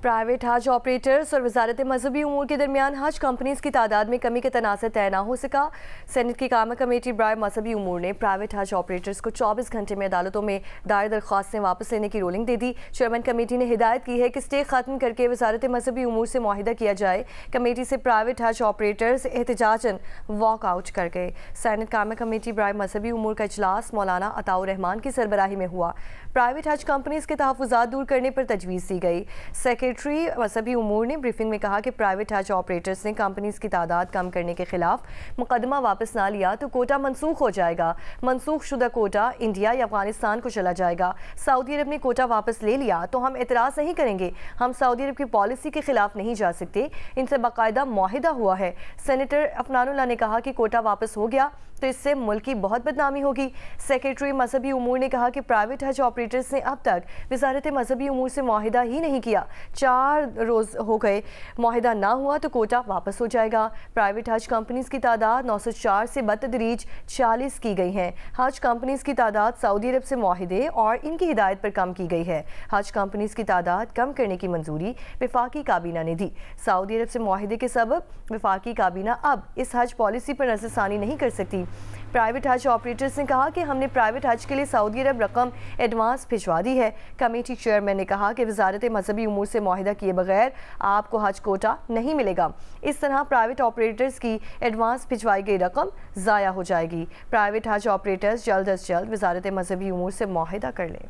Private हज operators और वजारत मजहबी उमूर के दरमियान हज कंपनीज की तादाद में कमी के तनाज़ुर तय न हो सका। सेनेट की कामा कमेटी बराए मजहबी उमूर ने प्राइवेट हज ऑपरेटर्स को 24 घंटे में अदालतों में दायर दरख्वास्तें वापस लेने की रूलिंग दे दी। चेयरमैन कमेटी ने हिदायत की है कि स्टे खत्म करके वजारत मजहबी उमूर से मुआहिदा किया जाए। कमेटी से प्राइवेट हज ऑपरेटर्स एहतजाजन वॉकआउट कर गए। सेनेट कामा कमेटी बराए मजहबी उमूर का इजलास मौलाना अताउर रहमान की सरबराही में हुआ। प्राइवेट हज कंपनीज के तहफ़्फ़ुज़ात दूर करने पर तजवीज़ दी गई। सेक्रेटरी मजहबी उमूर ने ब्रीफिंग में कहा कि प्राइवेट हज ऑपरेटर्स ने कंपनीज की तादाद कम करने के खिलाफ मुकदमा वापस ना लिया तो कोटा मनसूख हो जाएगा। मनसूख शुदा कोटा इंडिया या अफगानिस्तान को चला जाएगा। सऊदी अरब ने कोटा वापस ले लिया तो हम एतराज़ नहीं करेंगे। हम सऊदी अरब की पॉलिसी के खिलाफ नहीं जा सकते, इनसे बाकायदा मुआहिदा हुआ है। सेनेटर अफनानुल्लाह ने कहा कि कोटा वापस हो गया तो इससे मुल्क की बहुत बदनामी होगी। सेक्रेटरी मजहबी उमूर ने कहा कि प्राइवेट हज ऑपरेटर्स ने अब तक वजारत मजहबी उमूर से मुआहिदा ही नहीं किया। 4 रोज़ हो गए, मुआहिदा ना हुआ तो कोटा वापस हो जाएगा। प्राइवेट हज कंपनीज की तादाद 904 से बतदरीज 40 की गई है। हज कंपनीज की तादाद सऊदी अरब से मुआहिदे और इनकी हिदायत पर कम की गई है। हज कंपनीज की तादाद कम करने की मंजूरी वफाकी काबीना ने दी। सऊदी अरब से मुआहिदे के सबब वफाकी काबीना अब इस हज पॉलिसी पर नजरसानी नहीं कर सकती। प्राइवेट हज ऑपरेटर्स ने कहा कि हमने प्राइवेट हज के लिए सऊदी अरब रकम एडवांस भिजवा दी है। कमेटी चेयरमैन ने कहा कि वजारत मजहबी उमूर से मुआहिदा किए बगैर आपको हज कोटा नहीं मिलेगा। इस तरह प्राइवेट ऑपरेटर्स की एडवांस भिजवाई गई रकम ज़ाया हो जाएगी। प्राइवेट हज ऑपरेटर्स जल्द अज जल्द वजारत मजहबी उमूर से मुआहिदा कर लें।